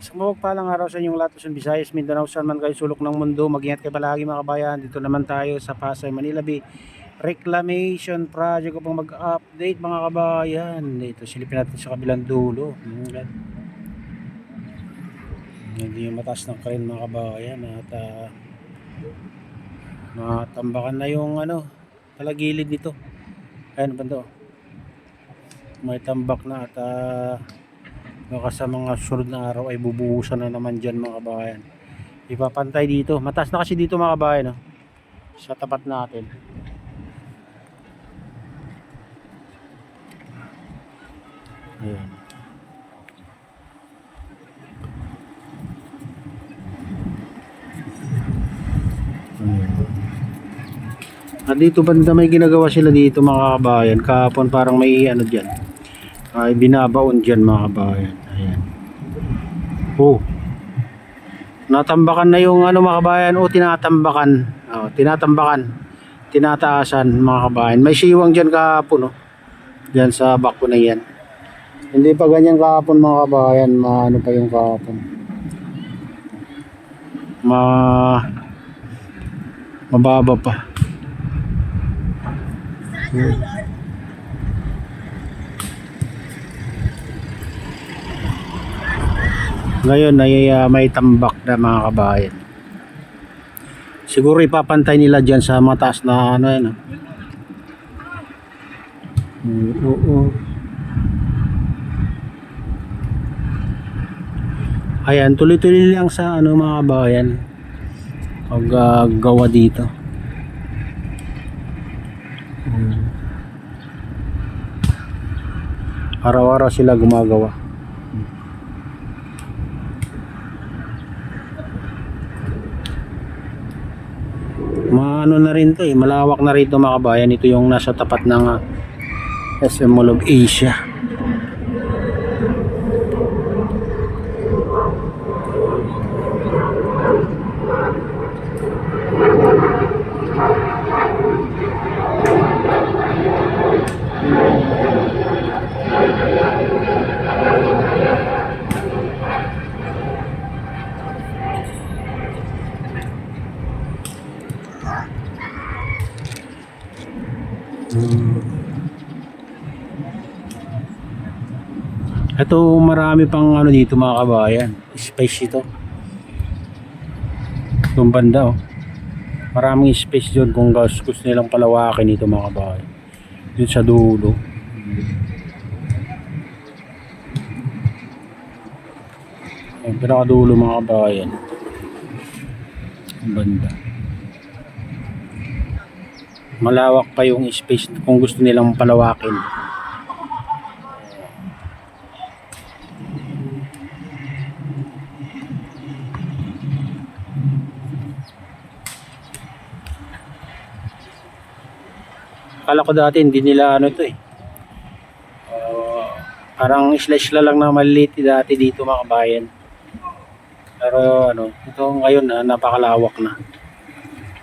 Sa mapagpalang araw sa inyong lahat, Luzon, Visayas, Mindanao, saan man kayo sulok ng mundo. Mag-ingat kayo palagi mga kabayan. Dito naman tayo sa Pasay, Manila Bay Reclamation Project upang mag-update mga kabayan. Dito silipin natin sa kabilang dulo. Hindi yung mataas ng crane mga kabayan. At matambakan na yung talagilid nito. Ayan ba ito? May tambak na at baka sa mga sunod na araw ay bubuhusan na naman dyan mga kabayan. Ipapantay dito, mataas na kasi dito mga kabayan, sa tapat natin. Ayan. At dito banda may ginagawa sila dito mga kabayan. Kahapon parang may dyan, ay binabaon dyan mga kabayan. Ayan. Natambakan na yung mga kabayan, tinatambakan. Tinatambakan. Tinataasan mga kabayan. May siwang dyan kahapon, dyan sa bako na yan. Hindi pa ganyan kahapon mga kabayan. Ano pa yung kahapon? Mababa pa. Ngayon ay may tambak na mga kabayan. Siguro ipapantay nila dyan sa mataas na yan. Ayan, tuloy-tuloy lang sa mga kabayan paggawa dito. Araw-araw sila gumagawa. Maano na rin to malawak na rito mga kabayan. Ito yung nasa tapat ng SM Mall of Asia. Ito marami pang dito mga kabayan. Space ito. Itong banda maraming space doon kung gusto nilang palawakin ito mga kabayan. Dun sa dulo. Yung pinakadulo mga kabayan. Ang banda. Malawak pa yung space kung gusto nilang palawakin. Akala ko dati hindi nila parang isla-isla lang na maliit dati dito mga kabayan. Pero ito ngayon napakalawak na.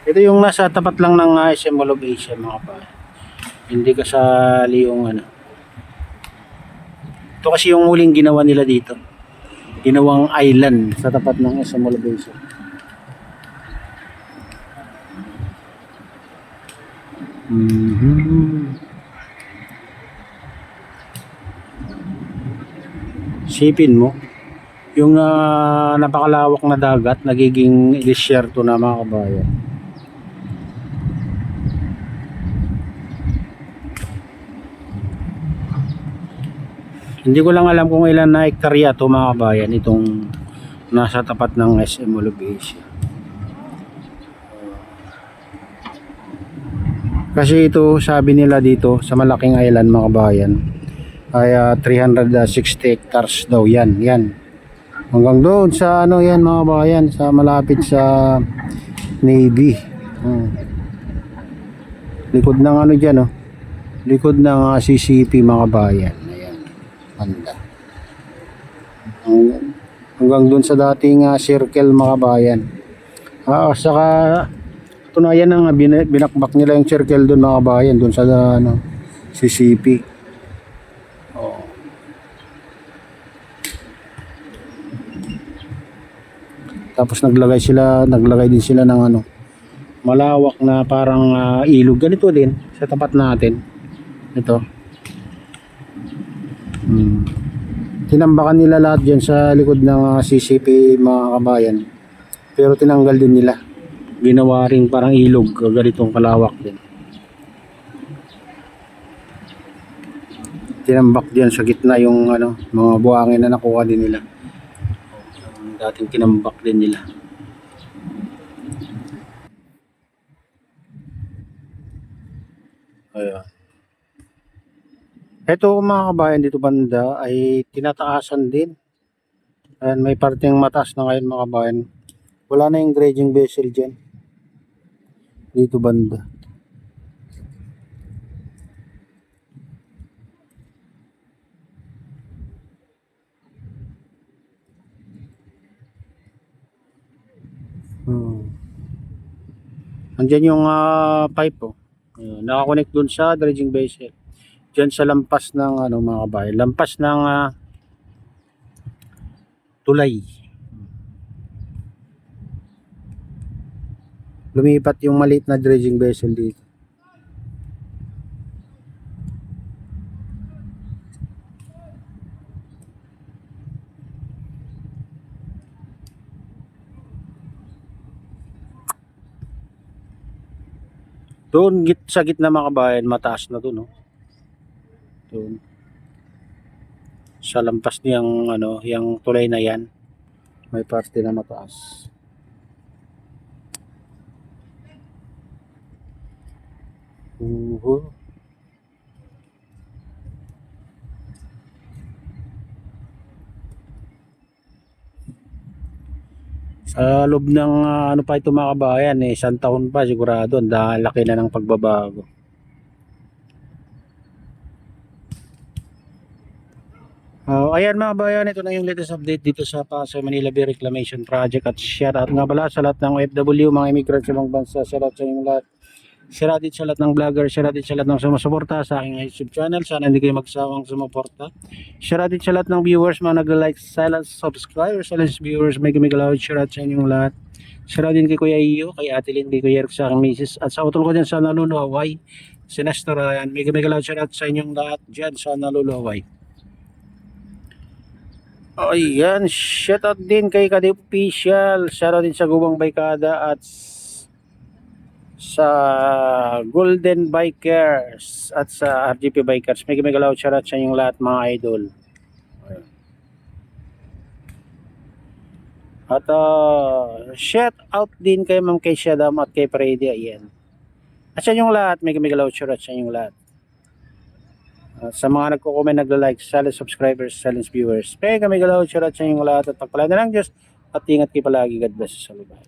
Ito yung nasa tapat lang ng SM Mall of Asia mga kabayan. Hindi kasali yung Ito kasi yung huling ginawa nila dito. Ginawang island sa tapat ng SM Mall of Asia. Sipin mo yung napakalawak na dagat nagiging disyerto na mga kabayan. Hindi ko lang alam kung ilan na hektarya to mga kabayan itong nasa tapat ng SM Mall of Asia. Kasi ito sabi nila dito sa malaking island mga kabayan ay 360 hectares daw yan. Hanggang doon sa yan mga kabayan, sa malapit sa Navy. Likod ng dyan likod ng CCP mga kabayan. Ayan. Banda. Hanggang doon sa dating circle mga kabayan. Saka tunayan na binakbak nila yung circle doon mga kabayan, doon sa CCP. Tapos naglagay din sila ng ano, malawak na parang ilog. Ganito din sa tapat natin. Ito. Tinambakan nila lahat dyan sa likod ng CCP mga kabayan. Pero tinanggal din nila. Ginawa ring parang ilog, ganitong kalawak din. Tinambak dyan sa gitna yung ano, mga buhangin na nakuha din nila. Dating tinambak din nila. Ayan. Ito mga kabayan dito banda ay tinataasan din. Ayan, may parteng mataas na ngayon mga kabayan. Wala na yung dredging vessel dyan. Dito banda. Andyan yung pipe oh. Ayan, nakakonect dun sa dredging vessel. Diyan sa lampas ng ano mga kabayan, lampas ng tulay. Lumipat yung maliit na dredging vessel dito. Doon sa gitna mga kabayan, mataas na doon, no? Doon. Sa lampas niyang ano, yung tulay na yan, may parte na mataas. Sa loob ng ano pa ito mga kabayan, isang taon pa sigurado, ang laki na ng pagbabago. Ayan mga kabayan, ito na yung latest update dito sa Pasay Manila Bay Reclamation Project. At shout out nga pala sa lahat ng OFW, mga immigrant sa ibang bansa, shout out sa inyong lahat. Shout out din sa lahat ng vlogger, shout out din sa lahat ng sumusuporta sa aking YouTube channel. Sana hindi kayo magsawang sumuporta. Shout out din sa lahat ng viewers, mga nag-like, silent subscribers, silent viewers, may gumigalaw. Shout out sa inyong lahat. Shout out din kay Kuya Iyo, kay Ate Lynn, kay Kuya Eric, sa aking misis. At sa utol ko dyan sa Naluluhaway, si Nestor, ayan, may gumigalaw. Shout out sa inyong lahat dyan sa Naluluhaway. Ayan, shout out din kay Kade Official. Shout out din sa Gubang Baykada at sa Golden Bikers at sa RGP Bikers. May galaw shout out sa inyong lahat mga idol. At shout out din kay Ma'am kay Shadam at kay Freddy. Ayan. At sa inyong lahat, may galaw shout out sa inyong lahat. Sa mga nagko-comment, nagla-like, silent subscribers, silent viewers, may galaw shout out sa inyong lahat at pagpala na lang Diyos at ingat kayo palagi. God bless sa lugar.